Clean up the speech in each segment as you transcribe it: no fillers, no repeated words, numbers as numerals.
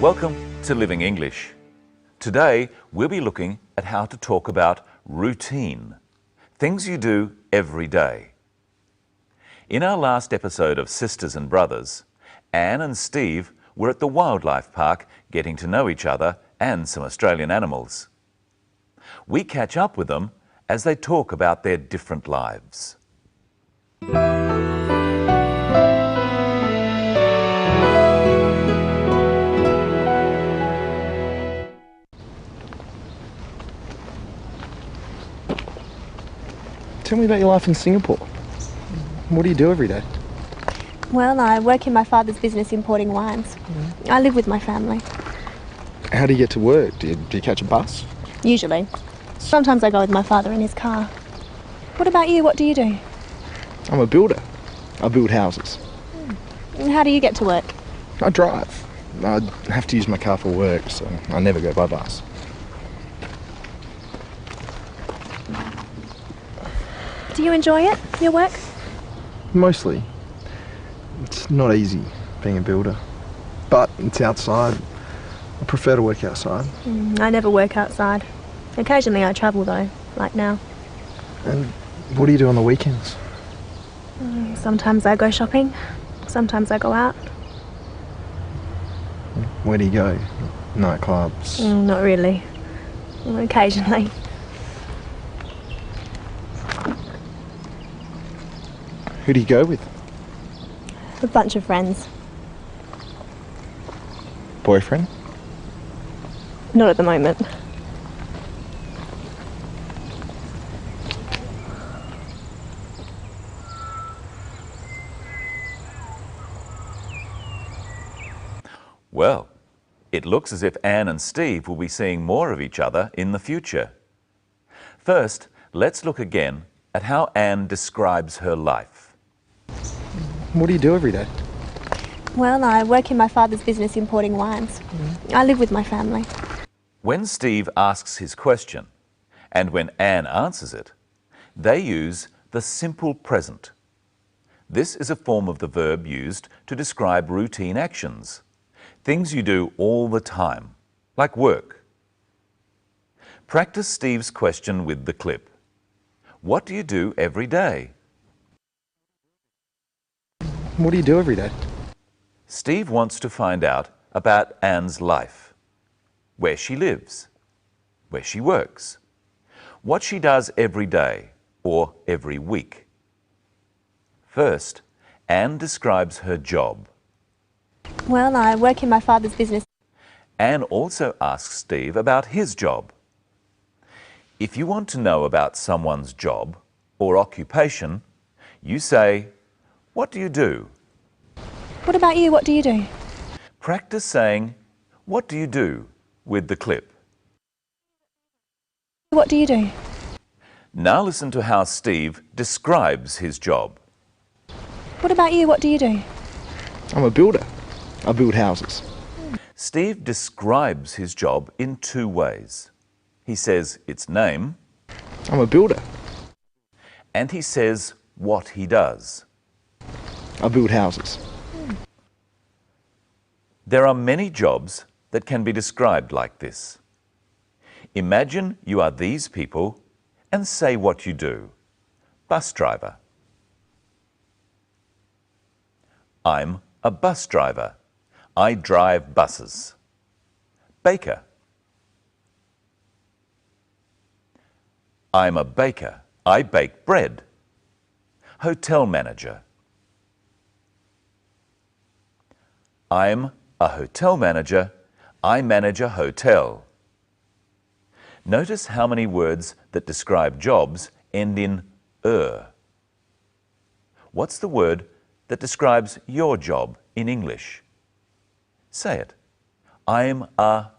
Welcome to Living English. Today we'll be looking at how to talk about routine, things you do every day. In our last episode of Sisters and Brothers, Anne and Steve were at the wildlife park getting to know each other and some Australian animals. We catch up with them as they talk about their different lives. Tell me about your life in Singapore. What do you do every day? Well, I work in my father's business importing wines. I live with my family. How do you get to work? Do you catch a bus? Usually. Sometimes I go with my father in his car. What about you? What do you do? I'm a builder. I build houses. And how do you get to work? I drive. I have to use my car for work, so I never go by bus. Do you enjoy it, your work? Mostly. It's not easy being a builder, but it's outside. I prefer to work outside. I never work outside. Occasionally I travel though, like now. And what do you do on the weekends? Sometimes I go shopping, sometimes I go out. Where do you go? Nightclubs? Not really. Occasionally. Who do you go with? A bunch of friends. Boyfriend? Not at the moment. Well, it looks as if Anne and Steve will be seeing more of each other in the future. First, let's look again at how Anne describes her life. What do you do every day? Well, I work in my father's business importing wines. I live with my family. When Steve asks his question, and when Anne answers it, they use the simple present. This is a form of the verb used to describe routine actions, things you do all the time, like work. Practice Steve's question with the clip. What do you do every day? What do you do every day? Steve wants to find out about Anne's life, where she lives, where she works, what she does every day or every week. First, Anne describes her job. Well, I work in my father's business. Anne also asks Steve about his job. If you want to know about someone's job or occupation, you say, "What do you do?" What about you? What do you do? Practice saying, "What do you do?" with the clip. What do you do? Now listen to how Steve describes his job. What about you? What do you do? I'm a builder. I build houses. Steve describes his job in two ways. He says its name, I'm a builder. and he says what he does. I build houses. There are many jobs that can be described like this. Imagine you are these people and say what you do. Bus driver. I'm a bus driver. I drive buses. Baker. I'm a baker. I bake bread. Hotel manager. I'm a hotel manager. I manage a hotel. Notice how many words that describe jobs end in "er". What's the word that describes your job in English? Say it. I'm a...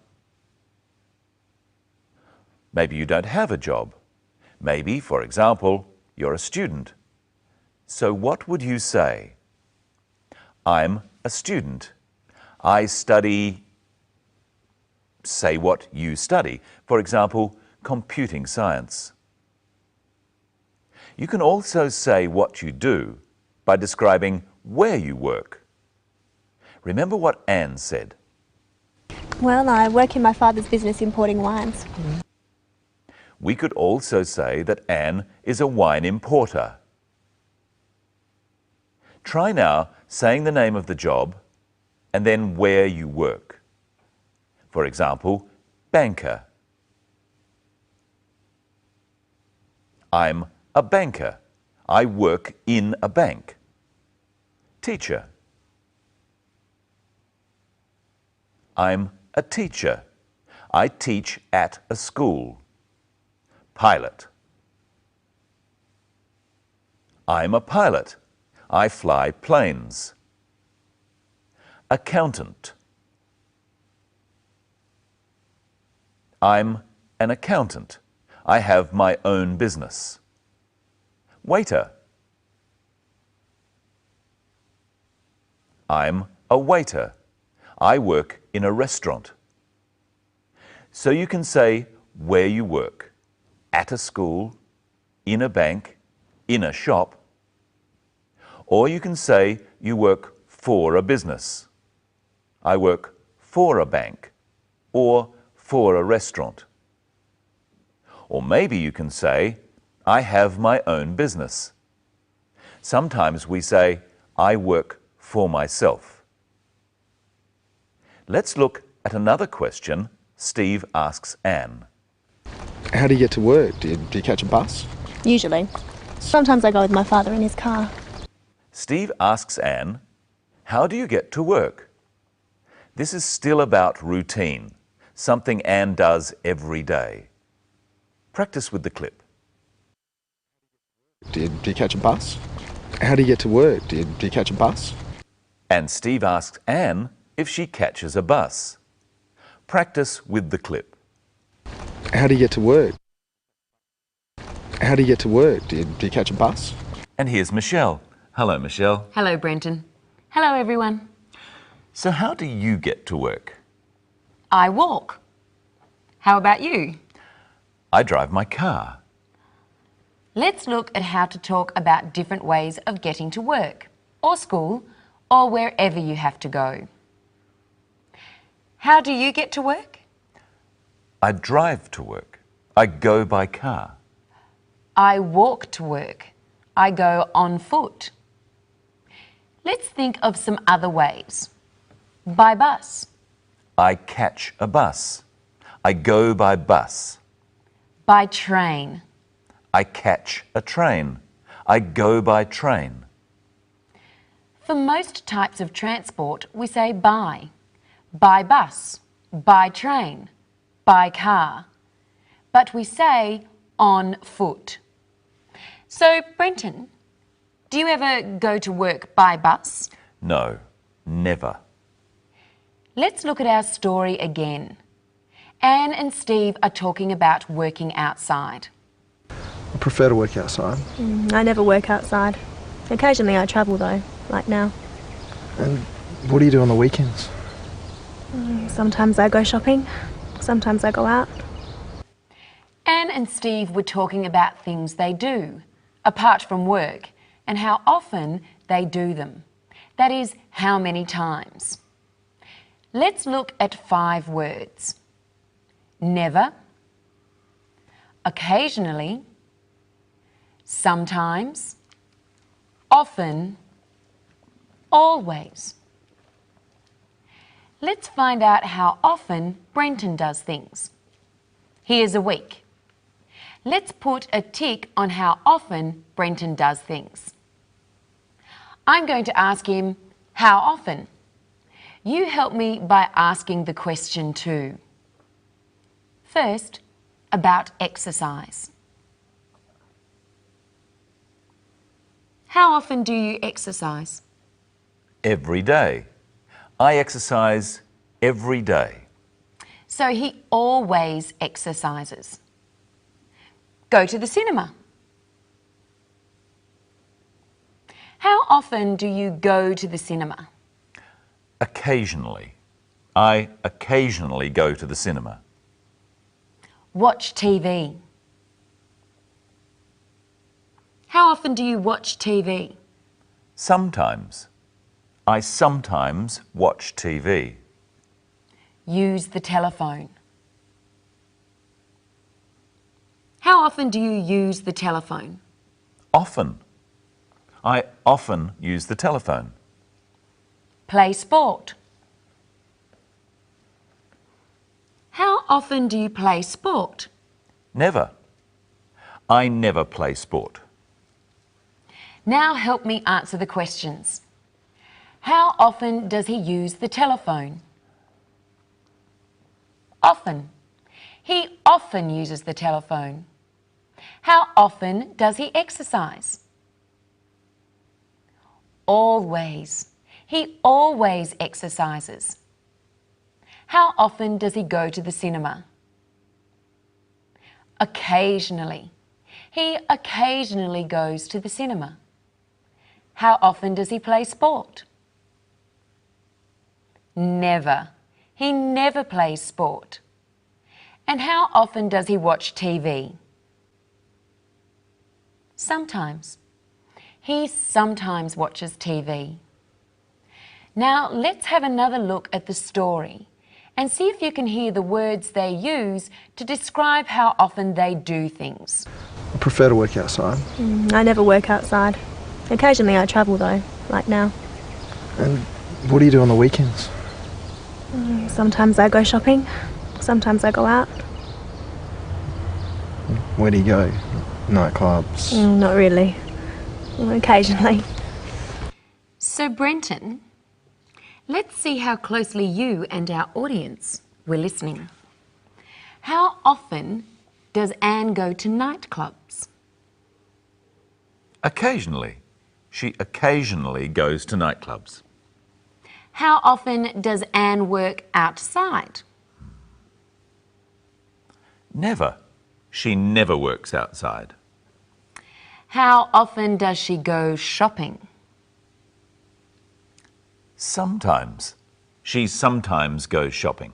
Maybe you don't have a job. Maybe, for example, you're a student. So what would you say? I'm a student. I study... Say what you study. For example, computing science. You can also say what you do by describing where you work. Remember what Anne said. Well, I work in my father's business importing wines. We could also say that Anne is a wine importer. Try now saying the name of the job and then where you work. For example, banker. I'm a banker. I work in a bank. Teacher. I'm a teacher. I teach at a school. Pilot. I'm a pilot. I fly planes. Accountant. I'm an accountant. I have my own business. Waiter. I'm a waiter. I work in a restaurant. So you can say where you work. At a school, in a bank, in a shop. Or you can say you work for a business. I work for a bank or for a restaurant. Or maybe you can say, I have my own business. Sometimes we say, I work for myself. Let's look at another question Steve asks Anne. How do you get to work? Do you catch a bus? Usually. Sometimes I go with my father in his car. Steve asks Anne, how do you get to work? This is still about routine, something Anne does every day. Practice with the clip. Do you catch a bus? How do you get to work? Do you catch a bus? And Steve asks Anne if she catches a bus. Practice with the clip. How do you get to work? How do you get to work? Do you catch a bus? And here's Michelle. Hello, Michelle. Hello, Brenton. Hello, everyone. So how do you get to work? I walk. How about you? I drive my car. Let's look at how to talk about different ways of getting to work, or school, or wherever you have to go. How do you get to work? I drive to work. I go by car. I walk to work. I go on foot. Let's think of some other ways. By bus. I catch a bus. I go by bus. By train. I catch a train. I go by train. For most types of transport, we say by. By bus, by train, by car. But we say on foot. So, Brenton, do you ever go to work by bus? No, never. Let's look at our story again. Anne and Steve are talking about working outside. I prefer to work outside. I never work outside. Occasionally I travel though, like now. And what do you do on the weekends? Sometimes I go shopping, sometimes I go out. Anne and Steve were talking about things they do, apart from work, and how often they do them. That is, how many times. Let's look at 5 words. Never, occasionally, sometimes, often, always. Let's find out how often Brenton does things. Here's a week. Let's put a tick on how often Brenton does things. I'm going to ask him, how often? You help me by asking the question too. First, about exercise. How often do you exercise? Every day. I exercise every day. So he always exercises. Go to the cinema. How often do you go to the cinema? Occasionally. I occasionally go to the cinema. Watch TV. How often do you watch TV? Sometimes. I sometimes watch TV. use the telephone? How often do you use the telephone? Often. I often use the telephone. Play sport. How often do you play sport? Never. I never play sport. Now help me answer the questions. How often does he use the telephone? Often. He often uses the telephone. How often does he exercise? Always. He always exercises. How often does he go to the cinema? Occasionally. He occasionally goes to the cinema. How often does he play sport? Never. He never plays sport. And how often does he watch TV? Sometimes. He sometimes watches TV. Now let's have another look at the story and see if you can hear the words they use to describe how often they do things. I prefer to work outside. I never work outside. Occasionally I travel though, like now. And what do you do on the weekends? Sometimes I go shopping, sometimes I go out. Where do you go? Nightclubs? Not really. Occasionally. So Brenton, let's see how closely you and our audience were listening. How often does Anne go to nightclubs? Occasionally. She occasionally goes to nightclubs. How often does Anne work outside? Never. She never works outside. How often does she go shopping? Sometimes. She sometimes goes shopping.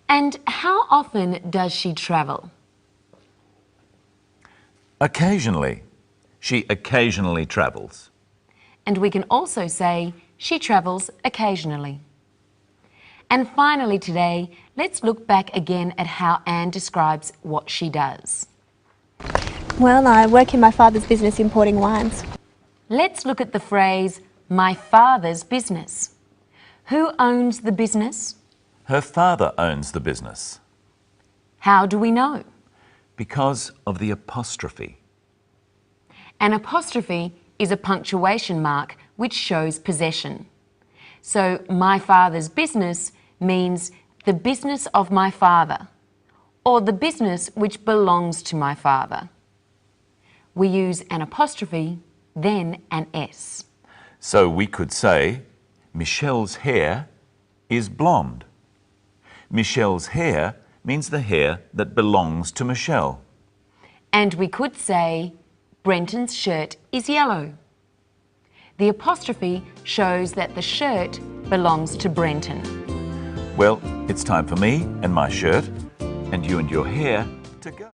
And how often does she travel? Occasionally. She occasionally travels. And we can also say she travels occasionally. And finally today, let's look back again at how Anne describes what she does. Well, I work in my father's business importing wines. Let's look at the phrase, my father's business. Who owns the business? Her father owns the business. How do we know? Because of the apostrophe. An apostrophe is a punctuation mark which shows possession. So, my father's business means the business of my father, or the business which belongs to my father. We use an apostrophe, then an S. So we could say, Michelle's hair is blonde. Michelle's hair means the hair that belongs to Michelle. And we could say, Brenton's shirt is yellow. The apostrophe shows that the shirt belongs to Brenton. Well, it's time for me and my shirt, and you and your hair to go.